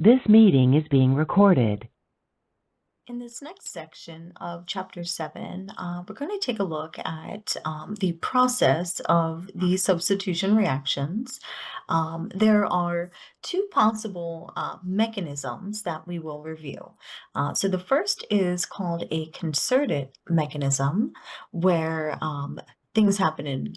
This meeting is being recorded. In this next section of Chapter 7, we're going to take a look at the process of the substitution reactions. There are two possible mechanisms that we will review. So the first is called a concerted mechanism, where things happen in,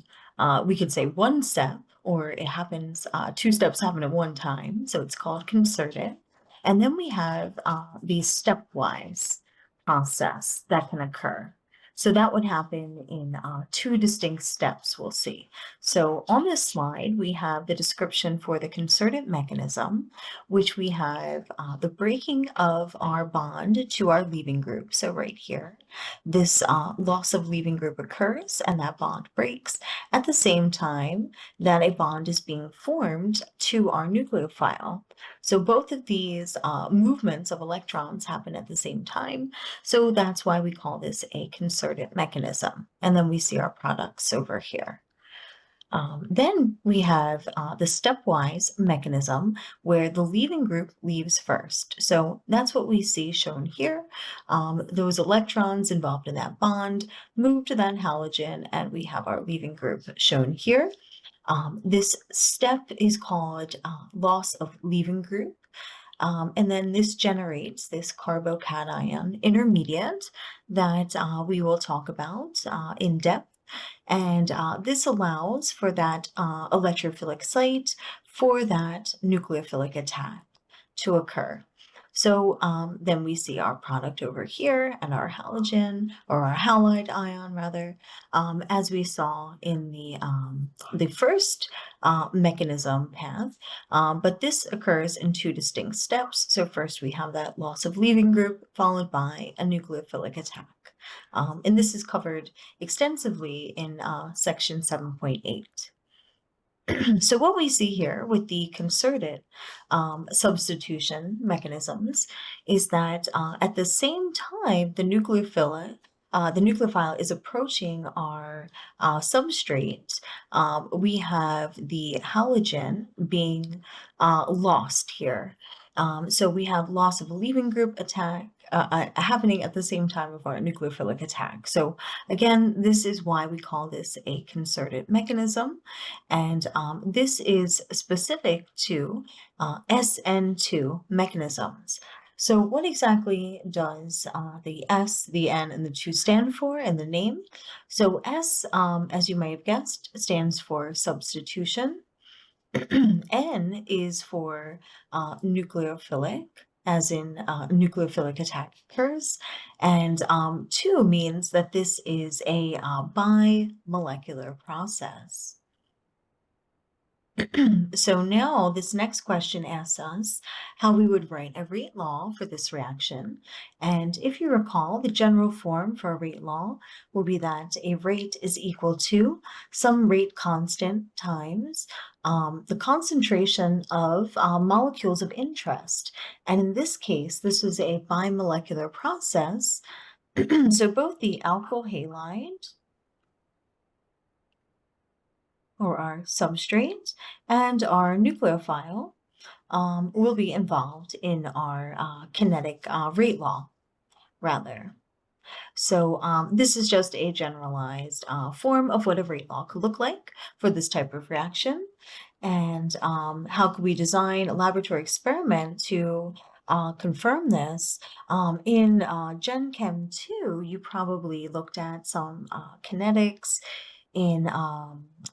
we could say, one step, or it happens, two steps happen at one time. So it's called concerted. And then we have the stepwise process that can occur. So that would happen in two distinct steps, we'll see. So on this slide, we have the description for the concerted mechanism, which we have the breaking of our bond to our leaving group. So right here, this loss of leaving group occurs and that bond breaks at the same time that a bond is being formed to our nucleophile. So both of these movements of electrons happen at the same time. So that's why we call this a concerted mechanism. And then we see our products over here. Then we have the stepwise mechanism where the leaving group leaves first. So that's what we see shown here. Those electrons involved in that bond move to that halogen, and we have our leaving group shown here. This step is called loss of leaving group. And then this generates this carbocation intermediate that we will talk about in depth. And this allows for that electrophilic site for that nucleophilic attack to occur. So then we see our product over here and our halogen, or our halide ion rather, as we saw in the first mechanism path. But this occurs in two distinct steps. So first we have that loss of leaving group followed by a nucleophilic attack. And this is covered extensively in section 7.8. So what we see here with the concerted substitution mechanisms is that at the same time the nucleophile is approaching our substrate, we have the halogen being lost here. So we have loss of leaving group attack happening at the same time of our nucleophilic attack. So again, this is why we call this a concerted mechanism. And this is specific to SN2 mechanisms. So what exactly does the S, the N, and the 2 stand for in the name? So S, as you may have guessed, stands for substitution. N is for nucleophilic, as in nucleophilic attack occurs. And 2 means that this is a bimolecular process. So now this next question asks us how we would write a rate law for this reaction. And if you recall, the general form for a rate law will be that a rate is equal to some rate constant times the concentration of molecules of interest. And in this case, this was a bimolecular process. So both the alkyl halide, or our substrate, and our nucleophile will be involved in our kinetic rate law, rather. So this is just a generalized form of what a rate law could look like for this type of reaction. And how could we design a laboratory experiment to confirm this? In Gen Chem 2, you probably looked at some kinetics in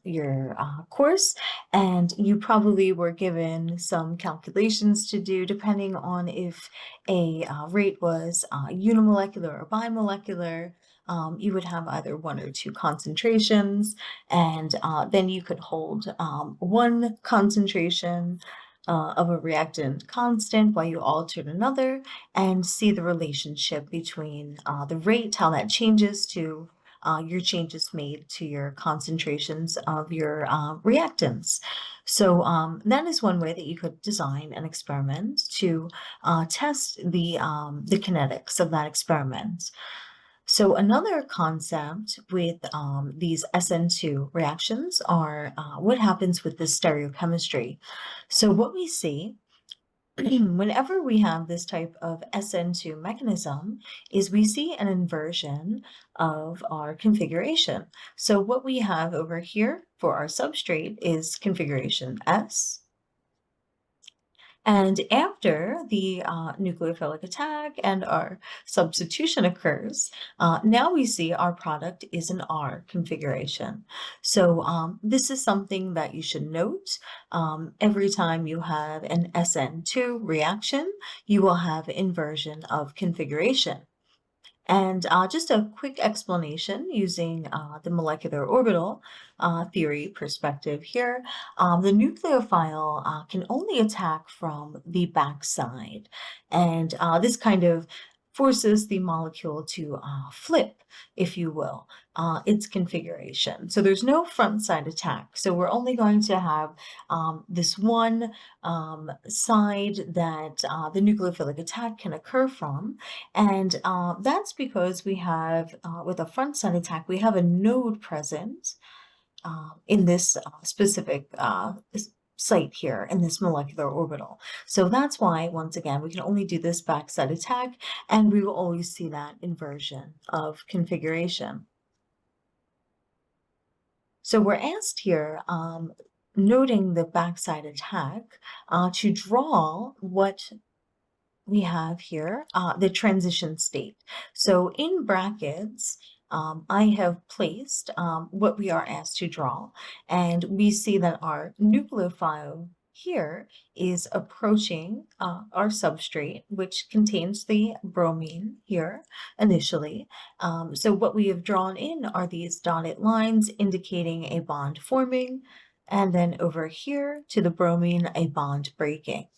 your course, and you probably were given some calculations to do depending on if a rate was unimolecular or bimolecular. You would have either 1 or 2 concentrations, and then you could hold one concentration of a reactant constant while you altered another, and see the relationship between the rate, how that changes to your changes made to your concentrations of your reactants. So that is one way that you could design an experiment to test the kinetics of that experiment. So another concept with these SN2 reactions are what happens with the stereochemistry. So what we see whenever we have this type of SN2 mechanism is we see an inversion of our configuration. So what we have over here for our substrate is configuration S. And after the nucleophilic attack and our substitution occurs, now we see our product is an R configuration. So this is something that you should note. Every time you have an SN2 reaction, you will have inversion of configuration. And just a quick explanation using the molecular orbital theory perspective here. The nucleophile can only attack from the backside, and this kind of forces the molecule to flip, if you will, its configuration. So there's no front side attack. So we're only going to have this one side that the nucleophilic attack can occur from. And that's because we have, with a front side attack, we have a node present in this specific site here in this molecular orbital. So that's why, once again, we can only do this backside attack, and we will always see that inversion of configuration. So we're asked here, noting the backside attack, to draw what we have here the transition state. So in brackets, I have placed what we are asked to draw, and we see that our nucleophile here is approaching our substrate, which contains the bromine here initially. So what we have drawn in are these dotted lines indicating a bond forming, and then over here to the bromine, a bond breaking.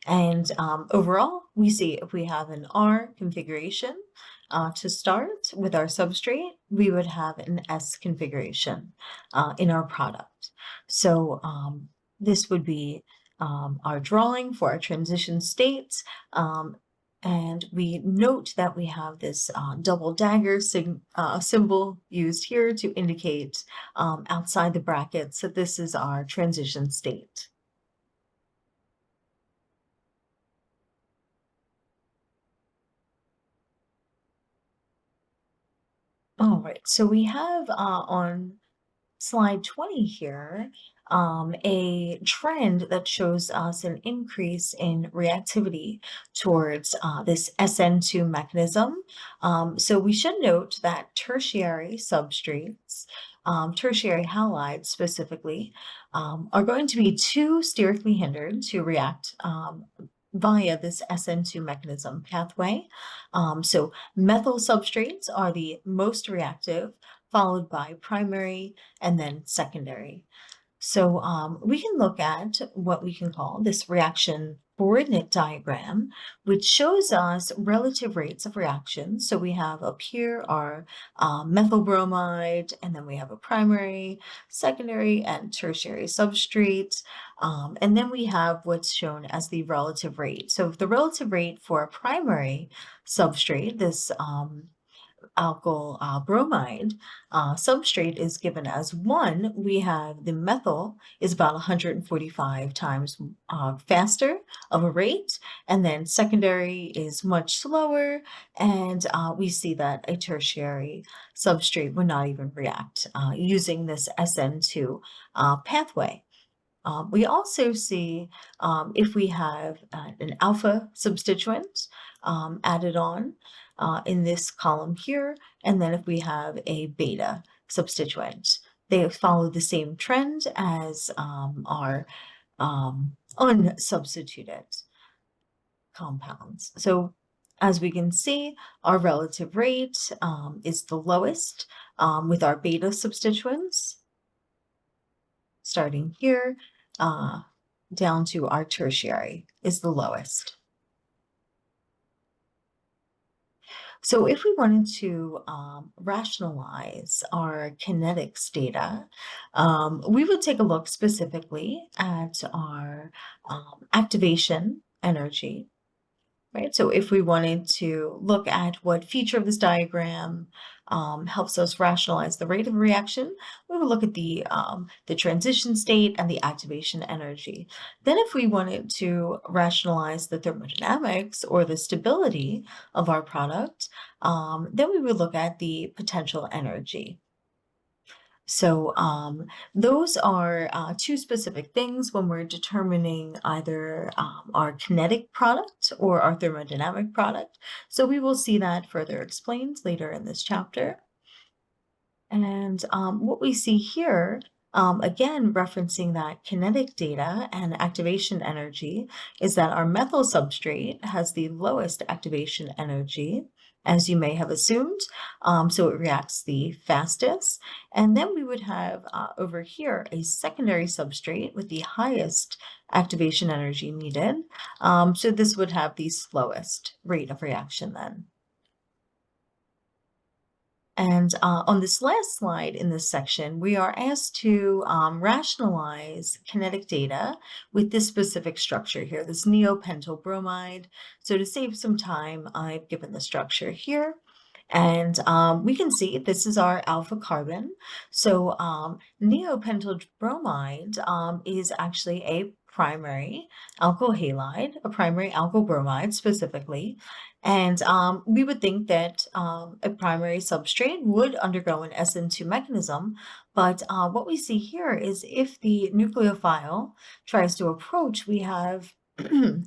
And overall, we see if we have an R configuration to start with our substrate, we would have an S configuration in our product. So this would be our drawing for our transition states. And we note that we have this double dagger symbol used here to indicate outside the brackets that this is our transition state. All right, so we have on slide 20 here a trend that shows us an increase in reactivity towards this SN2 mechanism. So we should note that tertiary substrates, tertiary halides specifically, are going to be too sterically hindered to react via this SN2 mechanism pathway. So methyl substrates are the most reactive, followed by primary and then secondary. So we can look at what we can call this reaction coordinate diagram, which shows us relative rates of reactions. So we have up here our methyl bromide, and then we have a primary, secondary, and tertiary substrate. And then we have what's shown as the relative rate. So the relative rate for a primary substrate, this alkyl bromide substrate is given as 1, we have the methyl is about 145 times faster of a rate, and then secondary is much slower, and we see that a tertiary substrate would not even react using this SN2 pathway. We also see if we have an alpha substituent added on in this column here, and then if we have a beta substituent. They follow the same trend as our unsubstituted compounds. So as we can see, our relative rate is the lowest with our beta substituents, starting here down to our tertiary is the lowest. So if we wanted to rationalize our kinetics data, we would take a look specifically at our activation energy. right? So if we wanted to look at what feature of this diagram helps us rationalize the rate of reaction, we would look at the transition state and the activation energy. Then if we wanted to rationalize the thermodynamics or the stability of our product, then we would look at the potential energy. So those are two specific things when we're determining either our kinetic product or our thermodynamic product. So we will see that further explained later in this chapter. And what we see here, again, referencing that kinetic data and activation energy, is that our methyl substrate has the lowest activation energy, as you may have assumed. So it reacts the fastest. And then we would have over here a secondary substrate with the highest activation energy needed. So this would have the slowest rate of reaction then. And on this last slide in this section, we are asked to rationalize kinetic data with this specific structure here, this neopentyl bromide. So to save some time, I've given the structure here. And we can see this is our alpha carbon. So neopentyl bromide is actually a primary alkyl halide, a primary alkyl bromide specifically. And we would think that a primary substrate would undergo an SN2 mechanism, but what we see here is if the nucleophile tries to approach, we have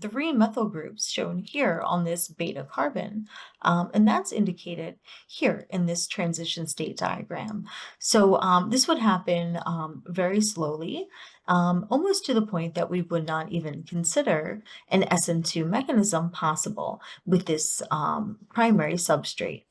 three methyl groups shown here on this beta carbon, and that's indicated here in this transition state diagram. So this would happen very slowly, almost to the point that we would not even consider an SN2 mechanism possible with this primary substrate.